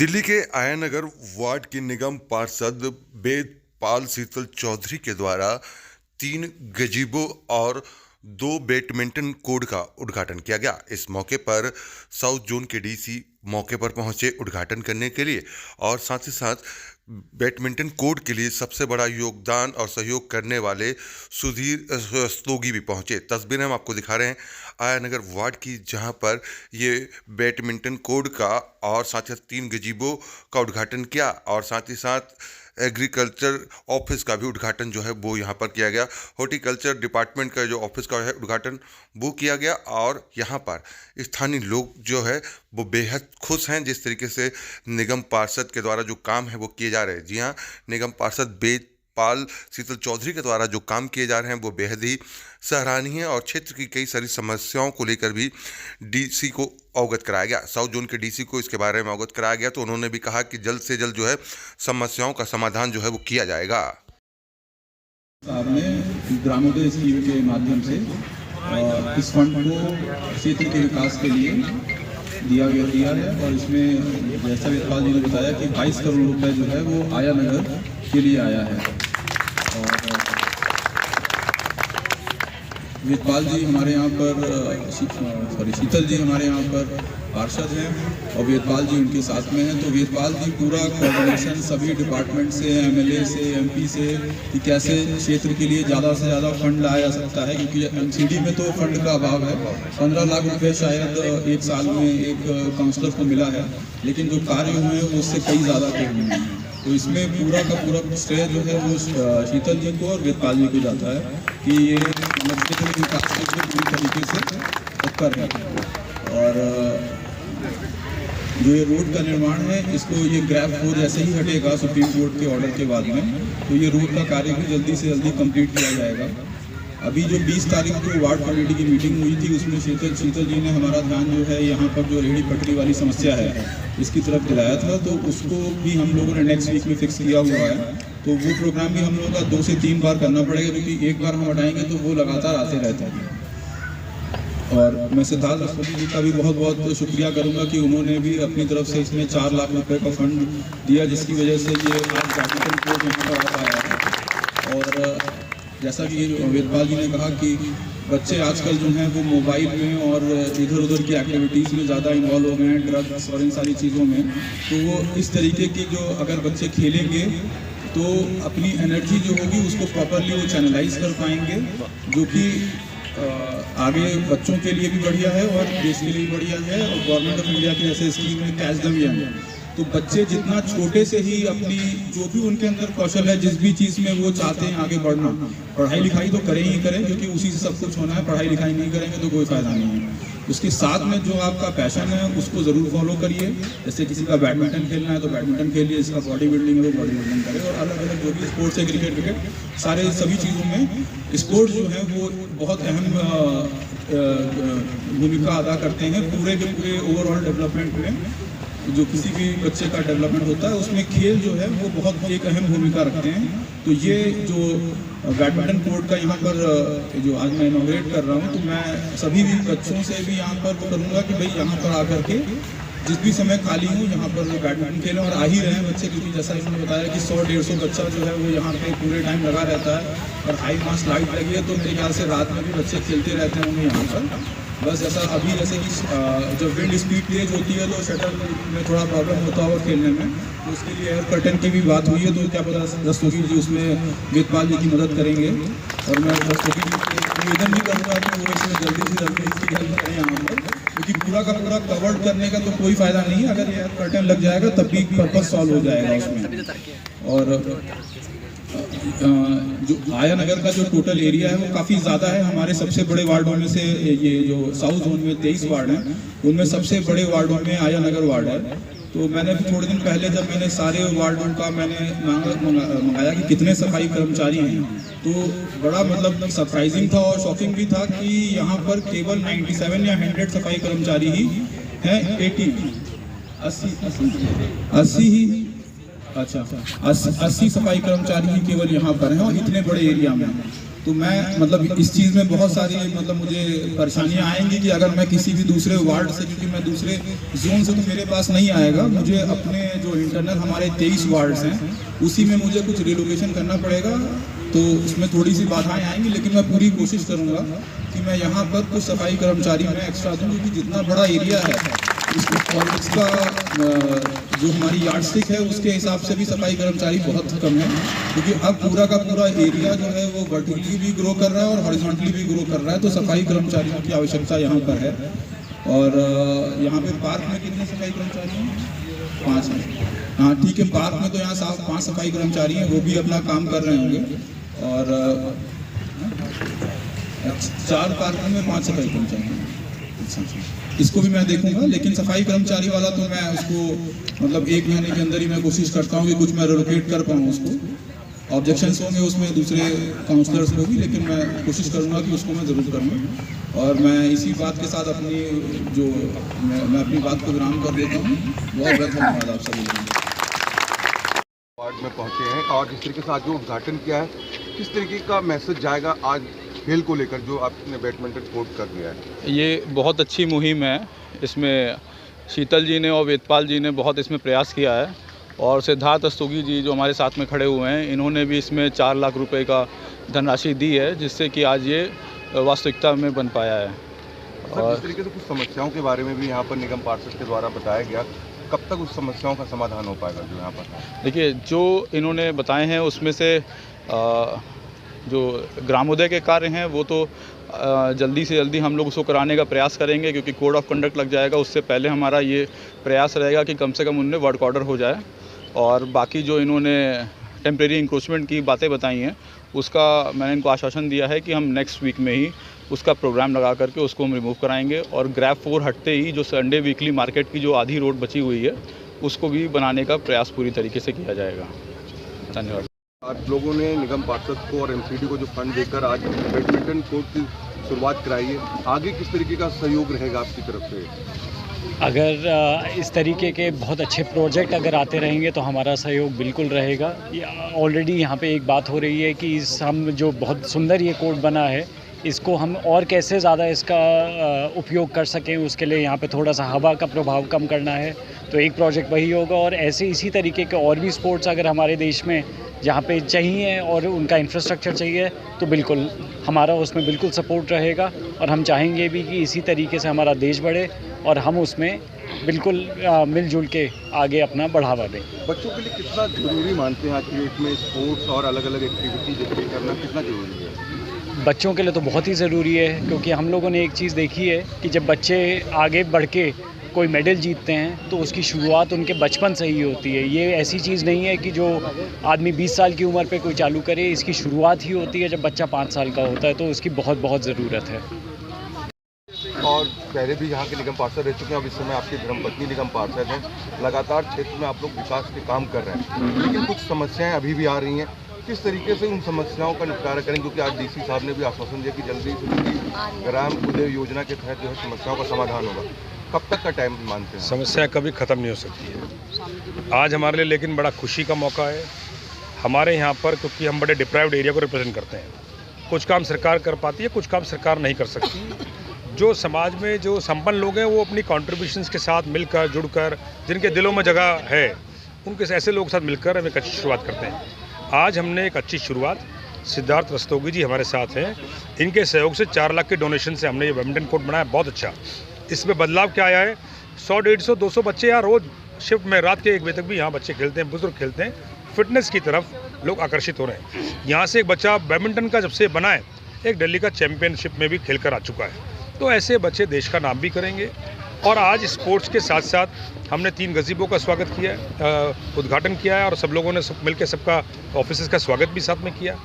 दिल्ली के आयानगर वार्ड की निगम पार्षद वेदपाल शीतल चौधरी के द्वारा 3 गजीबो और 2 बैडमिंटन कोर्ट का उद्घाटन किया गया। इस मौके पर साउथ जोन के डीसी मौके पर पहुंचे उद्घाटन करने के लिए और साथ ही साथ बैडमिंटन कोर्ट के लिए सबसे बड़ा योगदान और सहयोग करने वाले सुधीर रस्तोगी भी पहुंचे। तस्वीरें हम आपको दिखा रहे हैं आयानगर वार्ड की, जहां पर ये बैडमिंटन कोर्ट का और साथ ही साथ 3 गजीबो का उद्घाटन किया और साथ ही साथ एग्रीकल्चर ऑफिस का भी उद्घाटन जो है वो यहाँ पर किया गया। हॉर्टिकल्चर डिपार्टमेंट का जो ऑफिस का है उद्घाटन वो किया गया और यहाँ पर स्थानीय लोग जो है वो बेहद खुश हैं जिस तरीके से निगम पार्षद के द्वारा जो काम है वो किए जा रहे हैं। जी हाँ, निगम पार्षद वेदपाल शीतल चौधरी के द्वारा जो काम किए जा रहे हैं वो बेहद ही सराहनीय है और क्षेत्र की कई सारी समस्याओं को लेकर भी डीसी को अवगत कराया गया। साउथ जोन के डीसी को इसके बारे में अवगत कराया गया तो उन्होंने भी कहा कि जल्द से जल्द जो है समस्याओं का समाधान जो है वो किया जाएगा। आपने ग्रामोदय स्कीम के माध्यम से इस फंड को क्षेत्र के विकास के लिए दिया है और इसमें जैसा वेदपाल जी ने बताया कि 22 करोड़ रुपए जो है वो आयानगर के लिए आया है। और वेदपाल जी हमारे यहाँ पर शीतल जी हमारे यहाँ पर पार्षद हैं और वेदपाल जी उनके साथ में हैं। तो वेदपाल जी पूरा कोऑर्डिनेशन सभी डिपार्टमेंट से, एमएलए से, एमपी से कि कैसे क्षेत्र के लिए ज़्यादा से ज़्यादा फंड लाया जा सकता है, क्योंकि एमसीडी में तो फंड का अभाव है। 15 लाख रुपए शायद एक साल में एक काउंसलर को मिला है, लेकिन जो कार्य हुए हैं उससे कई ज़्यादा के हुए हैं। तो इसमें पूरा का पूरा श्रेय जो है वो शीतल जी को और वेदपाल जी को जाता है कि ये क्षेत्र के विकास के लिए पूरी तरीके से कर रहे हैं। और जो ये रोड का निर्माण है इसको ये ग्रैब 4 जैसे ही हटेगा सुप्रीम कोर्ट के ऑर्डर के बाद में, तो ये रोड का कार्य भी जल्दी से जल्दी कंप्लीट किया जाएगा। अभी जो 20 तारीख को वार्ड कमेटी की मीटिंग हुई थी उसमें शीतल जी ने हमारा ध्यान जो है यहाँ पर जो रेहड़ी पटरी वाली समस्या है इसकी तरफ दिलाया था, तो उसको भी हम लोगों ने नेक्स्ट वीक में फिक्स किया हुआ है। तो वो प्रोग्राम भी हम लोगों का 2 से 3 बार करना पड़ेगा, क्योंकि एक बार हम हटाएंगे तो वो लगातार आते रहते हैं। और मैं सिद्धार्थ रस्तोगी जी का भी बहुत बहुत शुक्रिया करूंगा कि उन्होंने भी अपनी तरफ से इसमें 4 लाख रुपए का फंड दिया, जिसकी वजह से ये आज बैडमिंटन कोर्ट यहाँ पर आ पाया है। और जैसा कि वेदपाल जी ने कहा कि बच्चे आजकल जो हैं वो मोबाइल में और इधर उधर की एक्टिविटीज़ में ज़्यादा इन्वॉल्व हो गए हैं, ड्रग्स और इन सारी चीज़ों में। तो वो इस तरीके की जो अगर बच्चे खेलेंगे तो अपनी एनर्जी जो होगी उसको प्रॉपरली वो चैनलाइज कर पाएंगे, जो कि आगे बच्चों के लिए भी बढ़िया है और देश के लिए भी बढ़िया है। और गवर्नमेंट ऑफ इंडिया की जैसे स्कीम में कैच दम है, तो बच्चे जितना छोटे से ही अपनी जो भी उनके अंदर कौशल है, जिस भी चीज़ में वो चाहते हैं आगे बढ़ना, पढ़ाई लिखाई तो करें ही करें, क्योंकि उसी से सब कुछ होना है। पढ़ाई लिखाई नहीं करेंगे तो कोई फायदा नहीं है। उसके साथ में जो आपका पैशन है उसको ज़रूर फॉलो करिए। जैसे किसी का बैडमिंटन खेलना है तो बैडमिंटन खेलिए, इसका बॉडी बिल्डिंग है वो बॉडी बिल्डिंग करे, और अलग अलग जो भी स्पोर्ट्स है, क्रिकेट सारे सभी चीज़ों में स्पोर्ट्स जो है वो बहुत अहम भूमिका अदा करते हैं पूरे के पूरे ओवरऑल डेवलपमेंट में। जो किसी भी बच्चे का डेवलपमेंट होता है उसमें खेल जो है वो बहुत एक अहम भूमिका रखते हैं। तो ये जो बैडमिंटन कोर्ट का यहाँ पर जो आज मैं इनॉग्रेट कर रहा हूँ, तो मैं सभी भी बच्चों से भी यहाँ पर करूँगा कि भाई यहाँ पर आकर के जिस भी समय खाली हूँ यहाँ पर बैडमिंटन खेलें, और आ ही रहे हैं बच्चे, क्योंकि जैसा इन्होंने बताया कि 100-150 बच्चा जो है वो यहाँ पे पूरे टाइम लगा रहता है। और हाई मास लाइट लगी है तो मेरे ख्याल से रात में भी बच्चे खेलते रहते होंगे यहाँ पर। बस ऐसा अभी जैसे कि जब विंड स्पीड तेज होती है तो शटल में थोड़ा प्रॉब्लम होता होगा खेलने में, तो उसके लिए एयर कर्टन की भी बात हुई है। तो क्या पता रस्तोगी जी उसमें वेदपाल जी की मदद करेंगे, और मैं रस्तोगी जी से निवेदन भी करूँगा कि वो इसमें जल्दी से जल्दी इसकी हेल्प करें यहाँ पर, क्योंकि पूरा का पूरा कवर्ड करने का तो कोई फायदा नहीं है। अगर एयर कर्टन लग जाएगा तब भी पर्पज सॉल्व हो जाएगा उसमें। और जो आयानगर का जो टोटल एरिया है वो काफ़ी ज़्यादा है। हमारे सबसे बड़े वार्डों में से ये जो साउथ जोन में 23 वार्ड हैं, उनमें सबसे बड़े वार्डों में आयानगर वार्ड है। तो मैंने भी थोड़े दिन पहले जब मैंने सारे वार्डों का मैंने मंगाया कि कितने सफाई कर्मचारी हैं, तो बड़ा मतलब सरप्राइजिंग था और शॉकिंग भी था कि यहाँ पर केवल 97 या 100 सफाई कर्मचारी ही हैं। 80 ही, अच्छा 80 सफाई कर्मचारी ही केवल यहाँ पर हैं और इतने बड़े एरिया में। तो मैं मतलब इस चीज़ में बहुत सारी मतलब मुझे परेशानियां आएंगी कि अगर मैं किसी भी दूसरे वार्ड से, क्योंकि मैं दूसरे जोन से तो मेरे पास नहीं आएगा, मुझे अपने जो इंटरनल हमारे 23 वार्ड्स हैं उसी में मुझे कुछ रिलोकेशन करना पड़ेगा, तो उसमें थोड़ी सी बाधाएं आएंगी, लेकिन मैं पूरी कोशिश करूंगा कि मैं यहाँ पर कुछ सफाई कर्मचारी मैं एक्स्ट्रा दूँ, क्योंकि जितना बड़ा एरिया है इसका जो हमारी यार्ड स्टिक है उसके हिसाब से भी सफाई कर्मचारी बहुत कम है, क्योंकि अब पूरा का पूरा एरिया जो है वो वर्टिकली भी ग्रो कर रहा है और हॉरिजॉन्टली भी ग्रो कर रहा है, तो सफाई कर्मचारियों की आवश्यकता यहाँ पर है। और यहाँ पे पार्क में कितने सफाई कर्मचारी हैं? 5 हैं। हाँ ठीक है, पार्क में तो यहाँ 5 सफाई कर्मचारी हैं, वो भी अपना काम कर रहे होंगे। और 4 पार्कों में 5 सफाई कर्मचारी हैं, इसको भी मैं देखूंगा। लेकिन सफाई कर्मचारी वाला तो मैं उसको मतलब 1 महीने के अंदर ही मैं कोशिश करता हूँ कि कुछ मैं रिलोकेट कर पाऊँ उसको। ऑब्जेक्शंस होंगे उसमें दूसरे काउंसलर्स को भी, लेकिन मैं कोशिश करूँगा कि उसको मैं ज़रूर करूँ। और मैं इसी बात के साथ अपनी जो मैं अपनी बात को विराम कर देता हूँ। बहुत बहुत धन्यवाद आप सभी लोगों। वार्ड में पहुंचे हैं और जिस तरीके से आज जो उद्घाटन किया है, किस तरीके का मैसेज जाएगा आज खेल को लेकर जो आपने बैडमिंटन कोर्ट कर दिया है? ये बहुत अच्छी मुहिम है। इसमें शीतल जी ने और वेदपाल जी ने बहुत इसमें प्रयास किया है, और सिद्धार्थ रस्तोगी जी जो हमारे साथ में खड़े हुए हैं, इन्होंने भी इसमें 4 लाख रुपए का धनराशि दी है, जिससे कि आज ये वास्तविकता में बन पाया है। और इस तरीके से कुछ समस्याओं के बारे में भी यहाँ पर निगम पार्षद के द्वारा बताया गया, कब तक उस समस्याओं का समाधान हो पाएगा जो यहाँ पर? देखिए, जो इन्होंने बताए हैं उसमें से जो ग्रामोदय के कार्य हैं वो तो जल्दी से जल्दी हम लोग उसको कराने का प्रयास करेंगे, क्योंकि कोड ऑफ कंडक्ट लग जाएगा। उससे पहले हमारा ये प्रयास रहेगा कि कम से कम उनमें वर्क ऑर्डर हो जाए। और बाकी जो इन्होंने टेम्परेरी इंक्रोचमेंट की बातें बताई हैं, उसका मैंने इनको आश्वासन दिया है कि हम नेक्स्ट वीक में ही उसका प्रोग्राम लगा करके उसको हम रिमूव कराएंगे। और ग्रैब 4 हटते ही जो संडे वीकली मार्केट की जो आधी रोड बची हुई है उसको भी बनाने का प्रयास पूरी तरीके से किया जाएगा। धन्यवाद। आप लोगों ने निगम पार्षद को और एमसीडी को जो फंड देकर आज बैडमिंटन कोर्ट की शुरुआत कराई है, आगे किस तरीके का सहयोग रहेगा आपकी तरफ से? अगर इस तरीके के बहुत अच्छे प्रोजेक्ट अगर आते रहेंगे तो हमारा सहयोग बिल्कुल रहेगा। ऑलरेडी यहाँ पे एक बात हो रही है कि हम जो बहुत सुंदर ये कोर्ट बना है, इसको हम और कैसे ज़्यादा इसका उपयोग कर सकें, उसके लिए यहाँ पे थोड़ा सा हवा का प्रभाव कम करना है। तो एक प्रोजेक्ट वही होगा, और ऐसे इसी तरीके के और भी स्पोर्ट्स अगर हमारे देश में जहाँ पे चाहिए और उनका इंफ्रास्ट्रक्चर चाहिए, तो बिल्कुल हमारा उसमें बिल्कुल सपोर्ट रहेगा। और हम चाहेंगे भी कि इसी तरीके से हमारा देश बढ़े और हम उसमें बिल्कुल मिलजुल के आगे अपना बढ़ावा दें। बच्चों के लिए कितना ज़रूरी मानते हैं आज की डेट में स्पोर्ट्स और अलग अलग एक्टिविटी करना कितना ज़रूरी है? बच्चों के लिए तो बहुत ही ज़रूरी है, क्योंकि हम लोगों ने एक चीज़ देखी है कि जब बच्चे आगे बढ़ के कोई मेडल जीतते हैं तो उसकी शुरुआत उनके बचपन से ही होती है। ये ऐसी चीज़ नहीं है कि जो आदमी 20 साल की उम्र पे कोई चालू करे, इसकी शुरुआत ही होती है जब बच्चा 5 साल का होता है, तो उसकी बहुत बहुत ज़रूरत है। और पहले भी यहाँ के निगम पार्षद रह चुके हैं, अब इस समय आपकी धर्मपत्नी निगम पार्षद हैं। लगातार क्षेत्र में आप लोग विकास के काम कर रहे हैं, लेकिन कुछ समस्याएं अभी भी आ रही हैं। किस तरीके से उन समस्याओं का निपटारा करें, क्योंकि आज डीसी साहब ने भी आश्वासन दिया कि जल्दी से ग्राम उदय योजना के तहत जो है समस्याओं का समाधान होगा। कब तक का टाइम मानते हैं? समस्या कभी ख़त्म नहीं हो सकती है। आज हमारे लिए लेकिन बड़ा खुशी का मौका है हमारे यहाँ पर, क्योंकि हम बड़े डिप्राइव्ड एरिया को रिप्रेजेंट करते हैं। कुछ काम सरकार कर पाती है, कुछ काम सरकार नहीं कर सकती। जो समाज में जो संपन्न लोग हैं वो अपनी कॉन्ट्रीब्यूशंस के साथ मिलकर जुड़कर, जिनके दिलों में जगह है, उनके ऐसे लोगों के साथ मिलकर हम एक अच्छी शुरुआत करते हैं। आज हमने एक अच्छी शुरुआत, सिद्धार्थ रस्तोगी जी हमारे साथ हैं, इनके सहयोग से 4 लाख के डोनेशन से हमने ये बैडमिंटन कोर्ट बनाया। बहुत अच्छा। इसमें बदलाव क्या आया है? 100, 150, 200 बच्चे यहाँ रोज़ शिफ्ट में रात के 1 बजे तक भी यहाँ बच्चे खेलते हैं, बुजुर्ग खेलते हैं। फिटनेस की तरफ लोग आकर्षित हो रहे हैं। यहाँ से एक बच्चा बैडमिंटन का जब से बना है, एक दिल्ली का चैंपियनशिप में भी खेल कर आ चुका है। तो ऐसे बच्चे देश का नाम भी करेंगे। और आज स्पोर्ट्स के साथ साथ हमने 3 गज़ीबो का स्वागत किया है, उद्घाटन किया है, और सब लोगों ने सब मिलकर सबका ऑफिस का स्वागत भी साथ में किया।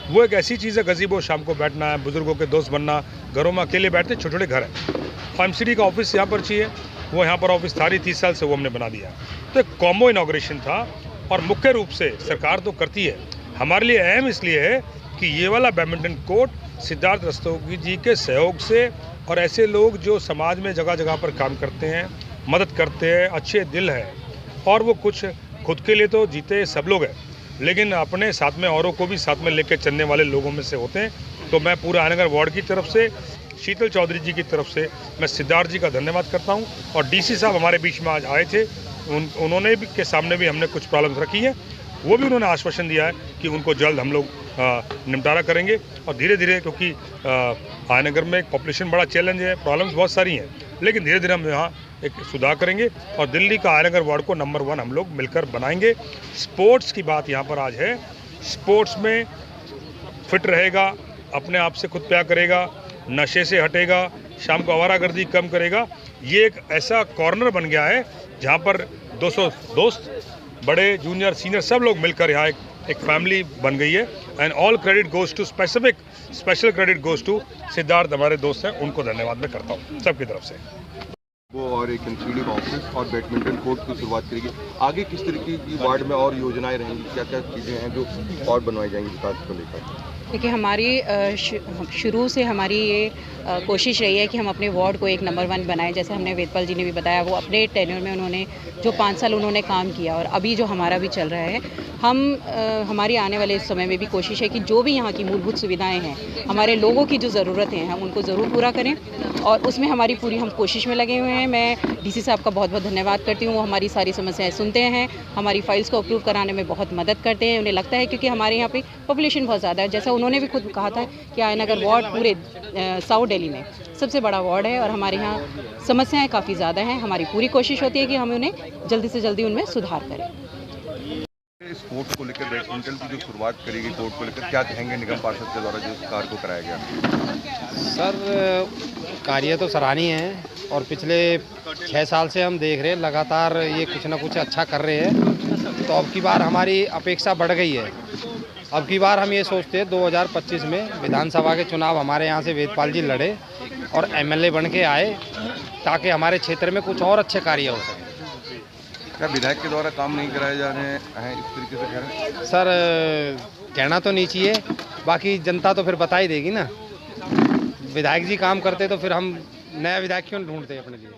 वो एक ऐसी चीज़ है, गज़ीबो शाम को बैठना है, बुजुर्गों के दोस्त बनना। घरों में अकेले बैठते, छोटे छोटे घर हैं। एमसीडी का ऑफिस यहाँ पर चाहिए, वो यहाँ पर ऑफिस था 30 साल से, वो हमने बना दिया। तो एक कॉम्बो इनॉग्रेशन था। और मुख्य रूप से सरकार तो करती है, हमारे लिए अहम इसलिए है कि ये वाला बैडमिंटन कोर्ट सिद्धार्थ रस्तोगी जी के सहयोग से, और ऐसे लोग जो समाज में जगह जगह पर काम करते हैं, मदद करते हैं, अच्छे दिल है, और वो कुछ खुद के लिए तो जीते सब लोग हैं, लेकिन अपने साथ में औरों को भी साथ में लेकर चलने वाले लोगों में से होते हैं। तो मैं पूरा आयनगर वार्ड की तरफ से, शीतल चौधरी जी की तरफ से मैं सिद्धार्थ जी का धन्यवाद करता हूं। और डीसी साहब हमारे बीच में आज आए थे, उन्होंने भी के सामने भी हमने कुछ प्रॉब्लम्स रखी हैं, वो भी उन्होंने आश्वासन दिया है कि उनको जल्द हम लोग निपटारा करेंगे। और धीरे धीरे, क्योंकि आयनगर में एक पॉपुलेशन बड़ा चैलेंज है, प्रॉब्लम्स बहुत सारी हैं, लेकिन धीरे धीरे हम यहाँ एक सुधार करेंगे और दिल्ली का आयनगर वार्ड को नंबर 1 हम लोग मिलकर बनाएंगे। स्पोर्ट्स की बात यहाँ पर आज है, स्पोर्ट्स में फिट रहेगा, अपने आप से खुद प्यार करेगा, नशे से हटेगा, शाम को आवारागर्दी कम करेगा। ये एक ऐसा कॉर्नर बन गया है जहाँ पर 200 दोस्त, बड़े जूनियर सीनियर सब लोग मिलकर यहाँ एक फैमिली बन गई है। And all credit goes to special credit goes to Siddharth, हमारे दोस्त हैं, उनको धन्यवाद मैं करता हूँ सबकी तरफ से। वो और एक इंक्लूडिव ऑफिस और बैडमिंटन कोर्ट की शुरुआत करेगी। आगे किस तरीके की वार्ड में और योजनाएं रहेंगी, क्या क्या चीज़ें हैं जो और बनवाई जाएंगी विकास को लेकर? देखिए, हमारी शुरू से हमारी ये कोशिश रही है कि हम अपने वार्ड को एक नंबर 1 बनाएं। जैसे हमने वेदपाल जी ने भी बताया, वो अपने टेन्योर में उन्होंने जो 5 साल उन्होंने काम किया और अभी जो हमारा भी चल रहा है, हम हमारी आने वाले समय में भी कोशिश है कि जो भी यहाँ की मूलभूत सुविधाएं हैं, हमारे लोगों की जो ज़रूरतें हैं, हम उनको ज़रूर पूरा करें और उसमें हमारी पूरी हम कोशिश में लगे हुए हैं। मैं डीसी साहब का बहुत बहुत धन्यवाद करती हूँ, वो हमारी सारी समस्याएँ सुनते हैं, हमारी फाइल्स को अप्रूव कराने में बहुत मदद करते हैं। उन्हें लगता है क्योंकि हमारे यहाँ पे पॉपुलेशन बहुत ज़्यादा है, जैसा उन्होंने भी खुद कहा था कि आयनगर वार्ड पूरे साउथ दिल्ली में सबसे बड़ा वार्ड है और हमारे यहाँ समस्याएं काफ़ी ज़्यादा हैं। हमारी पूरी कोशिश होती है कि हम उन्हें जल्दी से जल्दी उनमें सुधार करें। स्पोर्ट्स को लेकर, बैडमिंटन की जो शुरुआत करेगी कोर्ट को लेकर, क्या कहेंगे निगम पार्षद के द्वारा जो इस कार्य को कराया गया? सर, कार्य तो सराहनीय है और पिछले 6 साल से हम देख रहे हैं लगातार ये कुछ ना कुछ अच्छा कर रहे हैं। तो अब की बार हमारी अपेक्षा बढ़ गई है। अब की बार हम ये सोचते हैं 2025 में विधानसभा के चुनाव हमारे यहाँ से वेदपाल जी लड़े और एमएलए बन के आए, ताकि हमारे क्षेत्र में कुछ और अच्छे कार्य हो सकें। क्या विधायक के द्वारा काम नहीं कराए जा रहे हैं इस तरीके से कह रहे हैं? सर, कहना तो नहीं चाहिए, बाकी जनता तो फिर बता ही देगी ना। विधायक जी काम करते तो फिर हम नया विधायक क्यों ढूंढते अपने लिए।